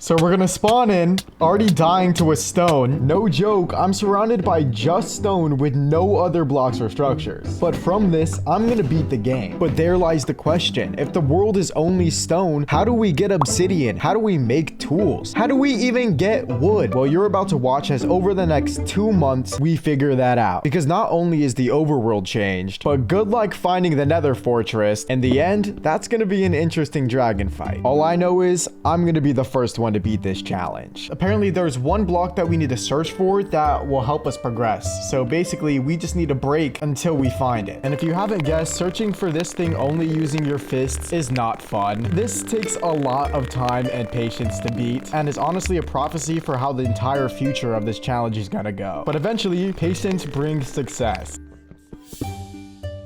So we're gonna spawn in, already dying to a stone. No joke, I'm surrounded by just stone with no other blocks or structures. But from this, I'm gonna beat the game. But there lies the question. If the world is only stone, how do we get obsidian? How do we make tools? How do we even get wood? Well, you're about to watch as over the next 2 months, we figure that out. Because not only is the overworld changed, but good luck finding the nether fortress. In the end, that's gonna be an interesting dragon fight. All I know is, I'm gonna be the first one to beat this challenge. Apparently, there's one block that we need to search for that will help us progress. So basically, we just need a break until we find it. And if you haven't guessed, searching for this thing only using your fists is not fun. This takes a lot of time and patience to beat, and is honestly a prophecy for how the entire future of this challenge is gonna go. But eventually, patience brings success.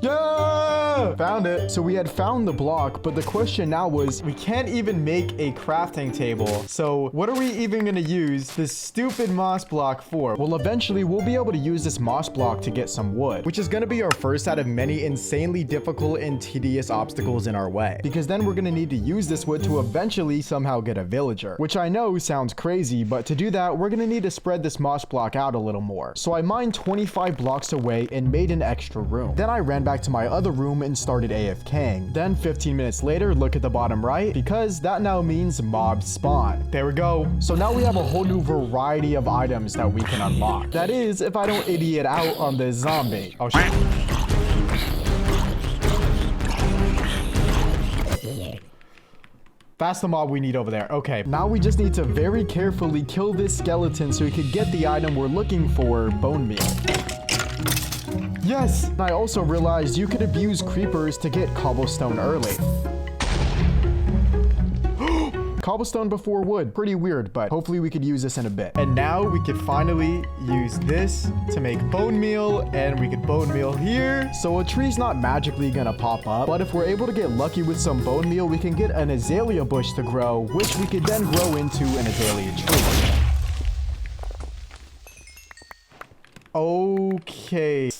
Yeah! Found it. So we had found the block, but the question now was, we can't even make a crafting table. So what are we even gonna use this stupid moss block for? Well, eventually we'll be able to use this moss block to get some wood, which is gonna be our first out of many insanely difficult and tedious obstacles in our way. Because then we're gonna need to use this wood to eventually somehow get a villager, which I know sounds crazy, but to do that, we're gonna need to spread this moss block out a little more. So I mined 25 blocks away and made an extra room. Then I ran back to my other room and started AFKing. Then 15 minutes later, look at the bottom right, because that now means mobs spawn. There we go. So now we have a whole new variety of items that we can unlock. That is, if I don't idiot out on this zombie. Oh shit. That's the mob we need over there. Okay, now we just need to very carefully kill this skeleton so we could get the item we're looking for, bone meal. Yes! And I also realized you could abuse creepers to get cobblestone early. Cobblestone before wood. Pretty weird, but hopefully we could use this in a bit. And now we could finally use this to make bone meal, and we could bone meal here. So a tree's not magically gonna pop up, but if we're able to get lucky with some bone meal, we can get an azalea bush to grow, which we could then grow into an azalea tree. Okay.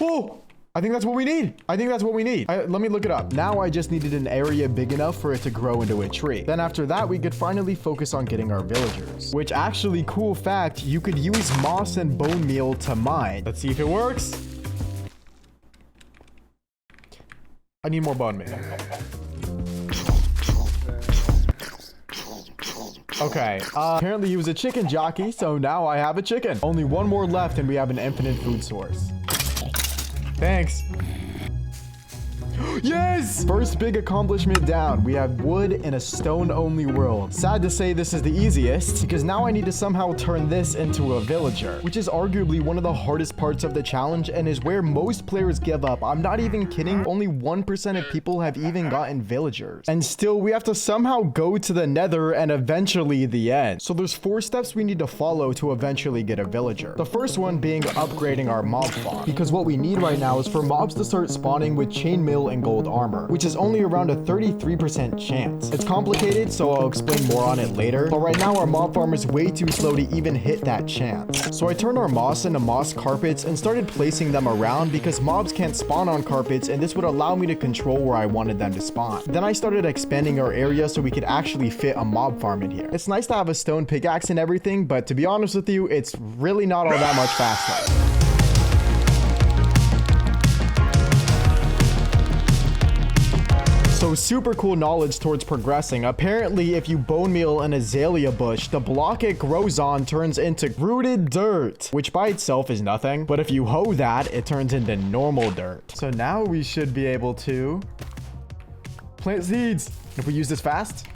Oh, I think that's what we need. Let me look it up. Now I just needed an area big enough for it to grow into a tree. Then after that, we could finally focus on getting our villagers. Which actually, cool fact, you could use moss and bone meal to mine. Let's see if it works. I need more bone meal. Okay, apparently he was a chicken jockey, so now I have a chicken. Only one more left and we have an infinite food source. Thanks. Yes! First big accomplishment down. We have wood in a stone-only world. Sad to say this is the easiest, because now I need to somehow turn this into a villager, which is arguably one of the hardest parts of the challenge and is where most players give up. I'm not even kidding. Only 1% of people have even gotten villagers. And still, we have to somehow go to the nether and eventually the end. So there's 4 steps we need to follow to eventually get a villager. The first one being upgrading our mob farm, because what we need right now is for mobs to start spawning with chainmail and gold armor, which is only around a 33% chance. It's complicated, so I'll explain more on it later, but right now our mob farm is way too slow to even hit that chance. So I turned our moss into moss carpets and started placing them around because mobs can't spawn on carpets, and this would allow me to control where I wanted them to spawn. Then I started expanding our area so we could actually fit a mob farm in here. It's nice to have a stone pickaxe and everything, but to be honest with you, it's really not all that much faster. So super cool knowledge towards progressing. Apparently, if you bone meal an azalea bush, the block it grows on turns into rooted dirt, which by itself is nothing. But if you hoe that, it turns into normal dirt. So now we should be able to plant seeds. If we use this fast,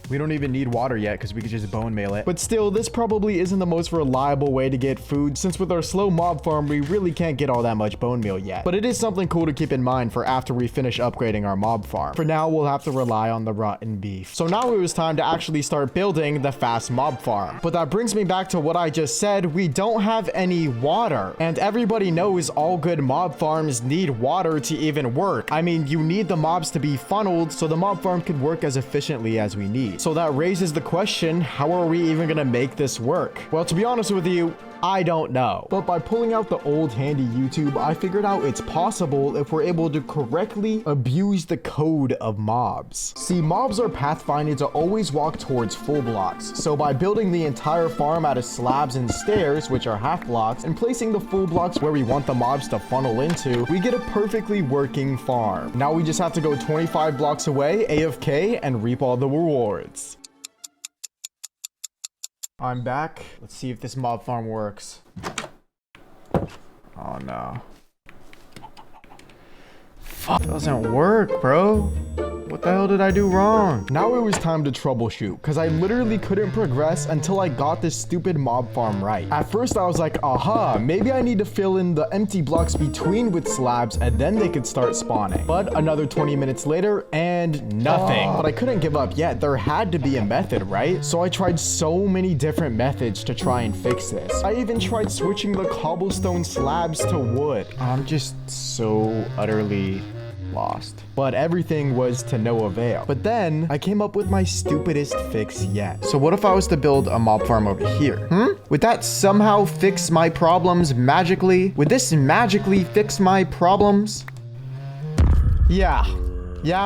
we don't even need water yet because we could just bone meal it. But still, this probably isn't the most reliable way to get food, since with our slow mob farm, we really can't get all that much bone meal yet. But it is something cool to keep in mind for after we finish upgrading our mob farm. For now, we'll have to rely on the rotten beef. So now it was time to actually start building the fast mob farm. But that brings me back to what I just said. We don't have any water. And everybody knows all good mob farms need water to even work. I mean, you need the mobs to be funneled so the mob farm could work as efficiently as we need. So that raises the question, how are we even gonna make this work? Well, to be honest with you, I don't know. But by pulling out the old handy YouTube, I figured out it's possible if we're able to correctly abuse the code of mobs. See, mobs are pathfinded to always walk towards full blocks. So by building the entire farm out of slabs and stairs, which are half blocks, and placing the full blocks where we want the mobs to funnel into, we get a perfectly working farm. Now we just have to go 25 blocks away, AFK, and reap all the rewards. I'm back. Let's see if this mob farm works. Oh no. Fuck, doesn't work, bro. What the hell did I do wrong? Now it was time to troubleshoot, because I literally couldn't progress until I got this stupid mob farm right. At first I was like, aha, maybe I need to fill in the empty blocks between with slabs and then they could start spawning. But another 20 minutes later and nothing. But I couldn't give up yet. There had to be a method, right? So I tried so many different methods to try and fix this. I even tried switching the cobblestone slabs to wood. I'm just so utterly lost. But everything was to no avail. But then I came up with my stupidest fix yet. So what if I was to build a mob farm over here? Would that somehow fix my problems magically? Would this magically fix my problems? Yeah,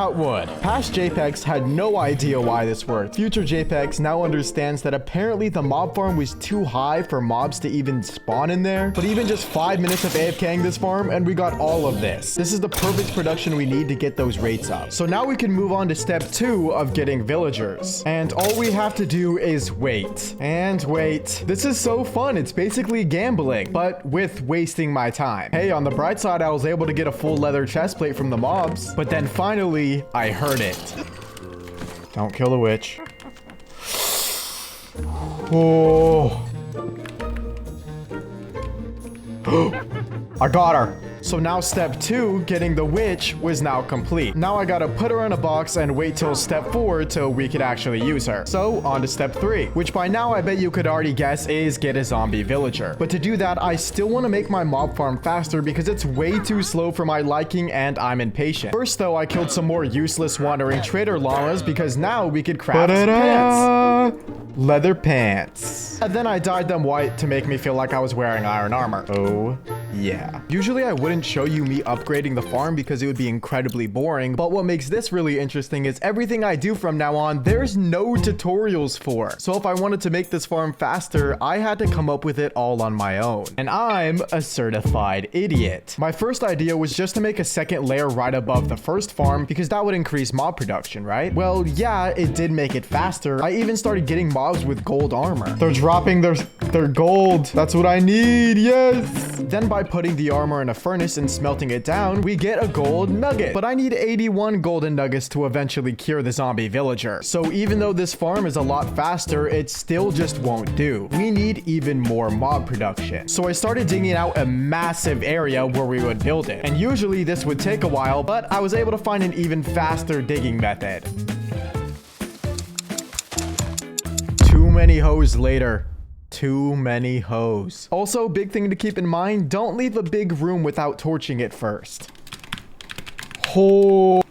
it would. Past Jepex had no idea why this worked. Future Jepex now understands that apparently the mob farm was too high for mobs to even spawn in there. But even just 5 minutes of AFKing this farm and we got all of this. This is the perfect production we need to get those rates up. So now we can move on to step 2 of getting villagers. And all we have to do is wait. And wait. This is so fun. It's basically gambling, but with wasting my time. Hey, on the bright side, I was able to get a full leather chest plate from the mobs. But then finally, I heard it. Don't kill the witch. Oh. I got her. So now step 2, getting the witch, was now complete. Now I gotta put her in a box and wait till step 4 till we could actually use her. So on to step 3, which by now I bet you could already guess is get a zombie villager. But to do that, I still want to make my mob farm faster because it's way too slow for my liking and I'm impatient. First though, I killed some more useless wandering trader llamas because now we could craft pants. Leather pants. And then I dyed them white to make me feel like I was wearing iron armor. Oh yeah. Usually I wouldn't show you me upgrading the farm because it would be incredibly boring, but what makes this really interesting is everything I do from now on, there's no tutorials for. So if I wanted to make this farm faster, I had to come up with it all on my own. And I'm a certified idiot. My first idea was just to make a second layer right above the first farm because that would increase mob production, right? Well, yeah, it did make it faster. I even started getting mobs with gold armor. They're dropping their gold. That's what I need. Yes. Then by putting the armor in a furnace and smelting it down, we get a gold nugget. But I need 81 golden nuggets to eventually cure the zombie villager. So even though this farm is a lot faster, it still just won't do. We need even more mob production. So I started digging out a massive area where we would build it. And usually this would take a while, but I was able to find an even faster digging method. Too many hoes later. Too many hoes. Also, big thing to keep in mind, don't leave a big room without torching it first. Oh.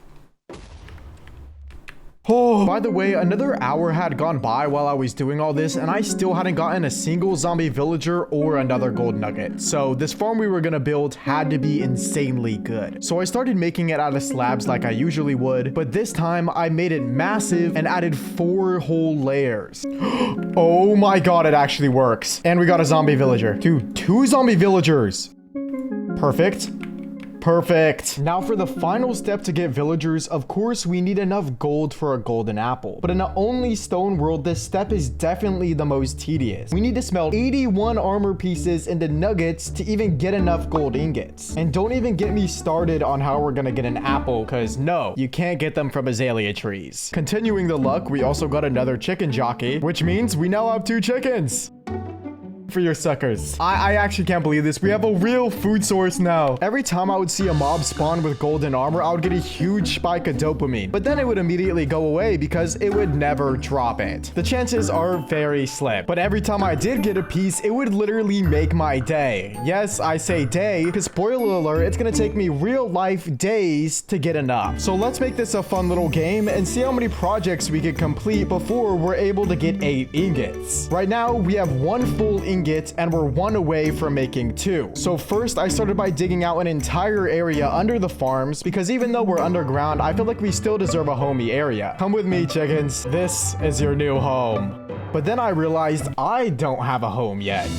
By the way, another hour had gone by while I was doing all this, and I still hadn't gotten a single zombie villager or another gold nugget. So this farm we were gonna build had to be insanely good. So I started making it out of slabs like I usually would, but this time I made it massive and added 4 whole layers. Oh my god, it actually works. And we got a zombie villager. Dude, 2 zombie villagers. Perfect. Perfect. Now for the final step to get villagers, of course we need enough gold for a golden apple. But in an only stone world, this step is definitely the most tedious. We need to smelt 81 armor pieces into nuggets to even get enough gold ingots. And don't even get me started on how we're gonna get an apple, because no, you can't get them from azalea trees. Continuing the luck, we also got another chicken jockey, which means we now have 2 chickens. for your suckers. I actually can't believe this. We have a real food source now. Every time I would see a mob spawn with golden armor, I would get a huge spike of dopamine. But then it would immediately go away because it would never drop it. The chances are very slim. But every time I did get a piece, it would literally make my day. Yes, I say day, because spoiler alert, it's gonna take me real life days to get enough. So let's make this a fun little game and see how many projects we can complete before we're able to get 8 ingots. Right now, we have 1 full ingot and we're 1 away from making 2. So first, I started by digging out an entire area under the farms because even though we're underground, I feel like we still deserve a homey area. Come with me, chickens. This is your new home. But then I realized I don't have a home yet.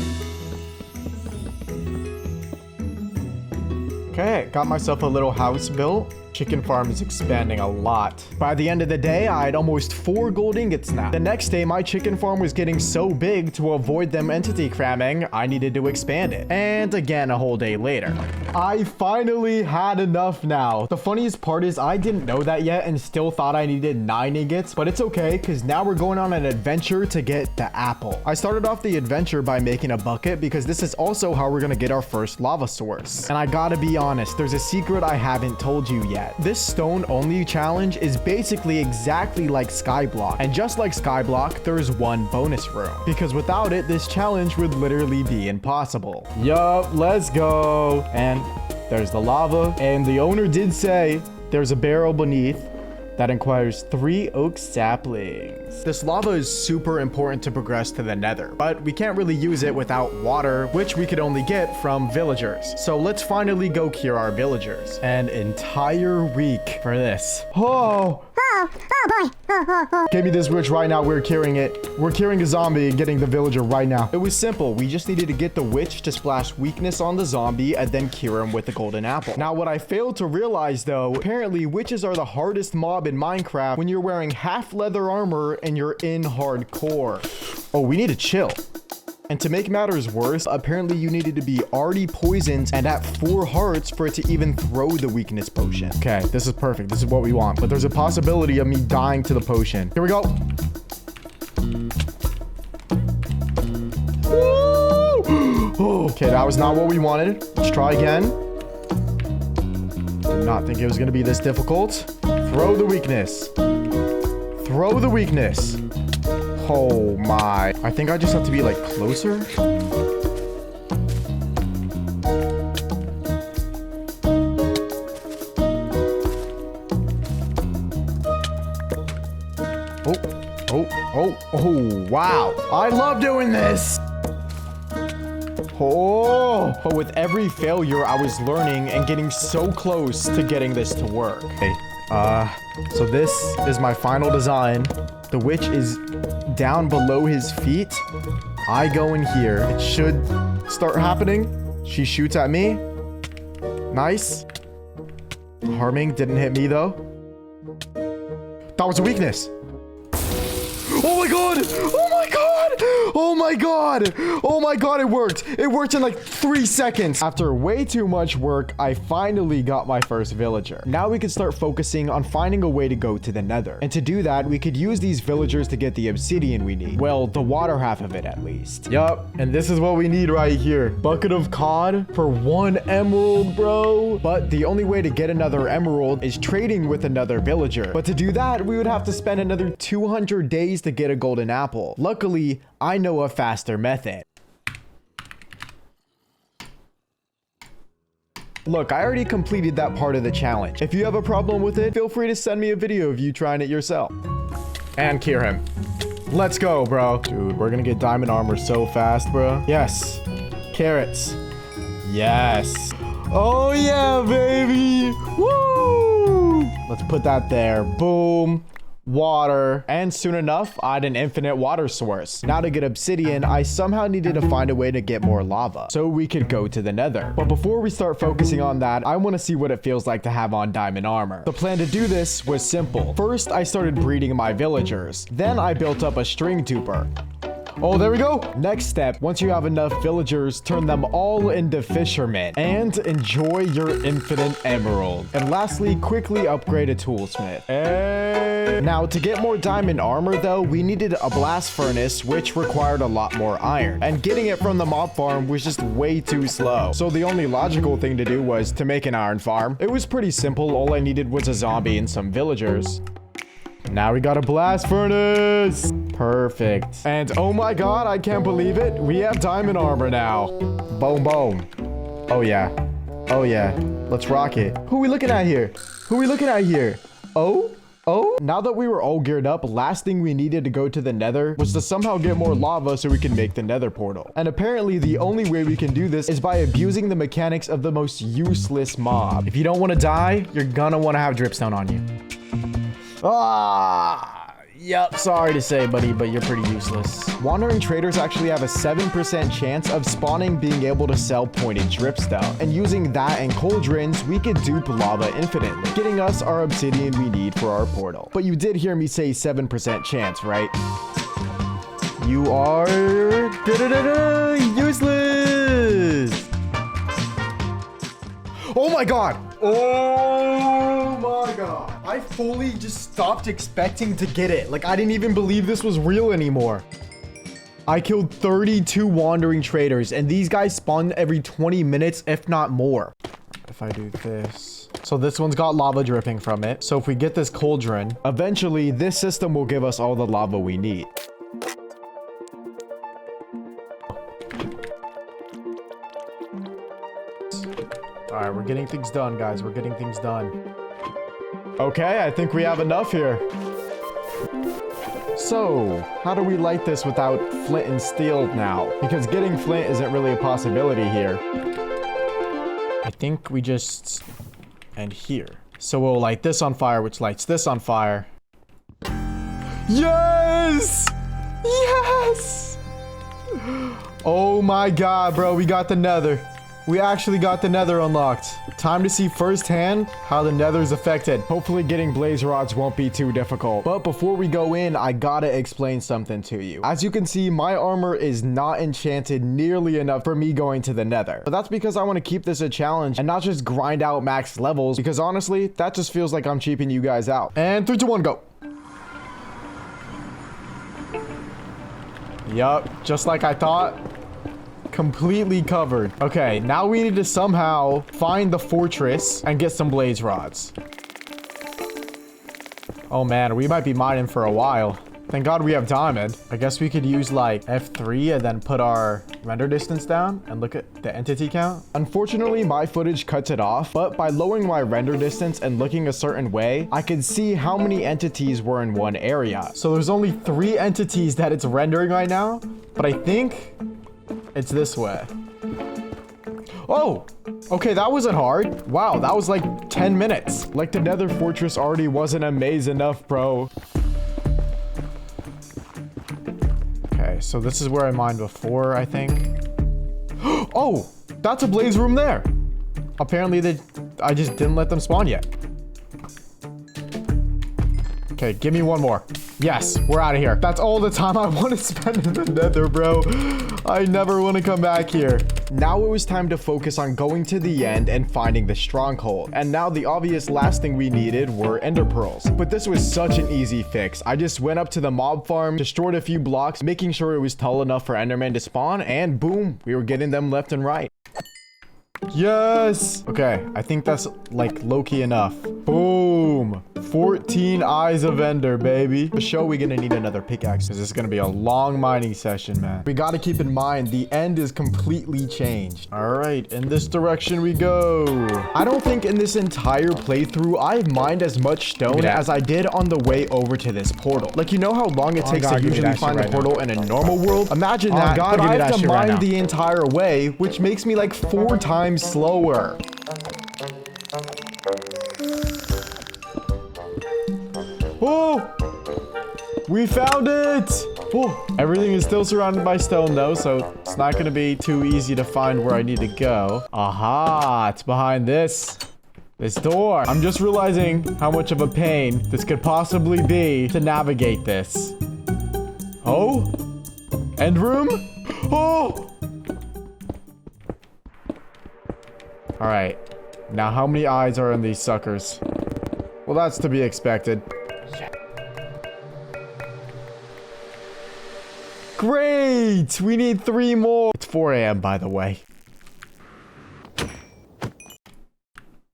Okay, got myself a little house built. Chicken farm is expanding a lot. By the end of the day, I had almost 4 gold ingots now. The next day, my chicken farm was getting so big to avoid them entity cramming, I needed to expand it. And again, a whole day later. I finally had enough now. The funniest part is I didn't know that yet and still thought I needed 9 ingots, but it's okay because now we're going on an adventure to get the apple. I started off the adventure by making a bucket because this is also how we're gonna get our first lava source. And I gotta be honest, there's a secret I haven't told you yet. This stone only challenge is basically exactly like Skyblock, and just like Skyblock, there's 1 bonus room, because without it, this challenge would literally be impossible. Yup, let's go. And there's the lava, and the owner did say there's a barrel beneath that requires 3 oak saplings. This lava is super important to progress to the nether, but we can't really use it without water, which we could only get from villagers. So let's finally go cure our villagers. An entire week for this. Oh boy. Give me this witch right now. We're curing it. We're curing a zombie and getting the villager right now. It was simple. We just needed to get the witch to splash weakness on the zombie and then cure him with the golden apple. Now, what I failed to realize though, apparently witches are the hardest mob in Minecraft when you're wearing half leather armor and you're in hardcore. Oh, we need to chill. And to make matters worse, apparently you needed to be already poisoned and at 4 hearts for it to even throw the weakness potion. Okay, this is perfect. This is what we want. But there's a possibility of me dying to the potion. Here we go. Okay, that was not what we wanted. Let's try again. Did not think it was going to be this difficult. Throw the weakness. Throw the weakness. Oh my. I think I just have to be like closer. Oh, wow. I love doing this. Oh, but with every failure, I was learning and getting so close to getting this to work. Okay, so this is my final design. The witch is down below his feet. I go in here. It should start happening. She shoots at me. Nice. Harming didn't hit me though. That was a weakness. Oh my god! Oh my god! Oh my god! Oh my god, it worked! It worked in like 3 seconds! After way too much work, I finally got my first villager. Now we can start focusing on finding a way to go to the nether. And to do that, we could use these villagers to get the obsidian we need. Well, the water half of it at least. Yup, and this is what we need right here. Bucket of cod for 1 emerald, bro. But the only way to get another emerald is trading with another villager. But to do that, we would have to spend another 200 days to get a golden apple. Luckily, I know a faster method. Look, I already completed that part of the challenge. If you have a problem with it, feel free to send me a video of you trying it yourself. And cure him. Let's go, bro. Dude, we're gonna get diamond armor so fast, bro. Yes. Carrots. Yes. Oh yeah, baby. Woo! Let's put that there. Boom. Water, and soon enough, I had an infinite water source. Now to get obsidian, I somehow needed to find a way to get more lava so we could go to the nether. But before we start focusing on that, I want to see what it feels like to have on diamond armor. The plan to do this was simple. First, I started breeding my villagers. Then I built up a string duper. Oh, there we go. Next step, once you have enough villagers, turn them all into fishermen and enjoy your infinite emerald. And lastly, quickly upgrade a toolsmith. And now to get more diamond armor though, we needed a blast furnace, which required a lot more iron. And getting it from the mob farm was just way too slow. So the only logical thing to do was to make an iron farm. It was pretty simple. All I needed was a zombie and some villagers. Now we got a blast furnace. Perfect. And oh my god, I can't believe it. We have diamond armor now. Boom, boom. Oh yeah. Oh yeah. Let's rock it. Who are we looking at here? Who are we looking at here? Oh? Oh, now that we were all geared up, last thing we needed to go to the nether was to somehow get more lava so we can make the nether portal. And apparently the only way we can do this is by abusing the mechanics of the most useless mob. If you don't want to die, you're gonna want to have dripstone on you. Yep, sorry to say, buddy, but you're pretty useless. Wandering traders actually have a 7% chance of spawning being able to sell pointed dripstone. And using that and cauldrons, we could dupe lava infinitely, getting us our obsidian we need for our portal. But you did hear me say 7% chance, right? You are useless. Oh my god. Oh my god. I fully just stopped expecting to get it. Like, I didn't even believe this was real anymore. I killed 32 wandering traders, and these guys spawn every 20 minutes, if not more. If I do this. So this one's got lava dripping from it. So if we get this cauldron, eventually this system will give us all the lava we need. All right, we're getting things done, guys. We're getting things done. Okay, I think we have enough here. So, how do we light this without flint and steel now? Because getting flint isn't really a possibility here. I think we just end here. So we'll light this on fire, which lights this on fire. Yes! Yes! Oh my god, bro, we got the nether. We actually got the nether unlocked. Time to see firsthand how the nether is affected. Hopefully getting blaze rods won't be too difficult. But before we go in, I gotta explain something to you. As you can see, my armor is not enchanted nearly enough for me going to the nether. But that's because I want to keep this a challenge and not just grind out max levels, because honestly, that just feels like I'm cheaping you guys out. And 3, 2, 1, go. Yup, just like I thought. Completely covered. Okay, now we need to somehow find the fortress and get some blaze rods. Oh man, we might be mining for a while. Thank God we have diamond. I guess we could use like F3 and then put our render distance down and look at the entity count. Unfortunately, my footage cuts it off, but by lowering my render distance and looking a certain way, I could see how many entities were in one area. So there's only 3 entities that it's rendering right now, but I think it's this way. Oh, okay, that wasn't hard. Wow, that was like 10 minutes. Like the nether fortress already wasn't a maze enough, bro. Okay, so this is where I mined before, I think. Oh, that's a blaze room there. Apparently I just didn't let them spawn yet. Okay, give me one more. Yes, we're out of here. That's all the time I want to spend in the nether, bro. I never want to come back here. Now it was time to focus on going to the end and finding the stronghold. And now the obvious last thing we needed were ender pearls. But this was such an easy fix. I just went up to the mob farm, destroyed a few blocks, making sure it was tall enough for endermen to spawn, and boom, we were getting them left and right. Yes. Okay, I think that's like low-key enough. Boom. 14 eyes of ender, baby. For sure, we're gonna need another pickaxe because this is gonna be a long mining session, man. We gotta keep in mind the end is completely changed. All right, in this direction we go. I don't think in this entire playthrough I've mined as much stone as I did on the way over to this portal. Like, you know how long it takes to usually find the portal in a normal world? Imagine that, but I have to mine the entire way, which makes me like 4 times slower. Oh, we found it. Oh, everything is still surrounded by stone though, so it's not going to be too easy to find where I need to go. Aha, it's behind this door. I'm just realizing how much of a pain this could possibly be to navigate this. Oh, End room? Oh! Alright. Now how many eyes are in these suckers? Well, that's to be expected. Yeah. Great! We need 3 more. It's 4 a.m. by the way.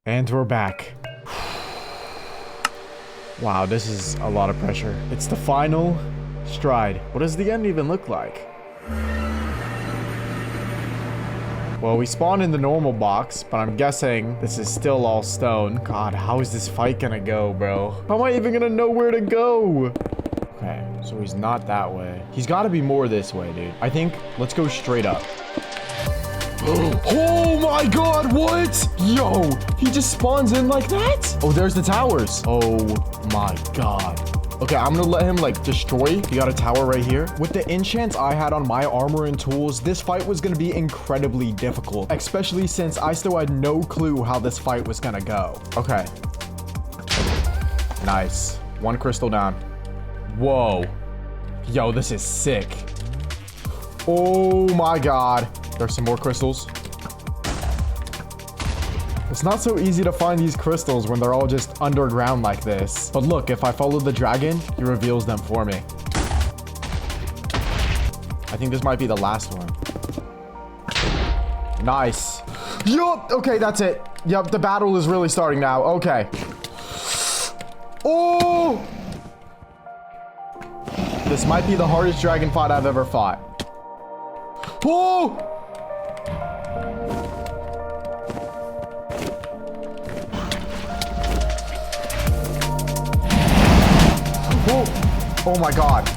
And we're back. Wow, this is a lot of pressure. It's the final stride. What does the end even look like? Well, we spawned in the normal box, but I'm guessing this is still all stone. God, how is this fight gonna go, bro? How am I even gonna know where to go? Okay, so he's not that way. He's gotta be more this way, dude. I think, let's go straight up. Oh my god, what? Yo, he just spawns in like that? Oh, there's the towers. Oh my god. Okay, I'm gonna let him like destroy. You got a tower right here. With the enchants I had on my armor and tools, this fight was gonna be incredibly difficult, especially since I still had no clue how this fight was gonna go. Okay. Nice. 1 crystal down. Whoa. Yo, this is sick. Oh my god. There's some more crystals. It's not so easy to find these crystals when they're all just underground like this. But look, if I follow the dragon, he reveals them for me. I think this might be the last one. Nice. Yup. Okay, that's it. Yep, the battle is really starting now. Okay. Oh! This might be the hardest dragon fight I've ever fought. Oh! Oh my god.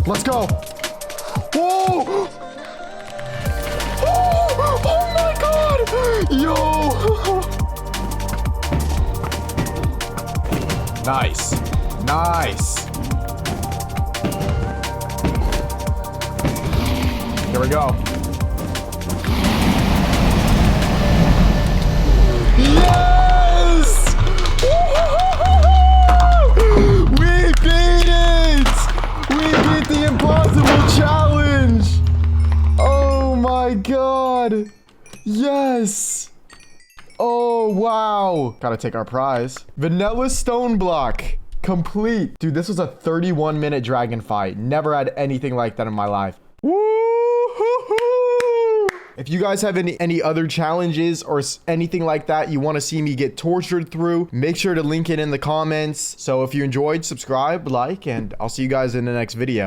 Let's go. Oh! Oh my god! Yo! Nice. Nice. Here we go. Yes! We beat it! We beat the impossible challenge! Oh my god! Yes! Oh wow! Gotta take our prize. Vanilla stone block. Complete. Dude, this was a 31-minute dragon fight. Never had anything like that in my life. If you guys have any other challenges or anything like that you want to see me get tortured through, make sure to link it in the comments. So if you enjoyed, subscribe, like, and I'll see you guys in the next video.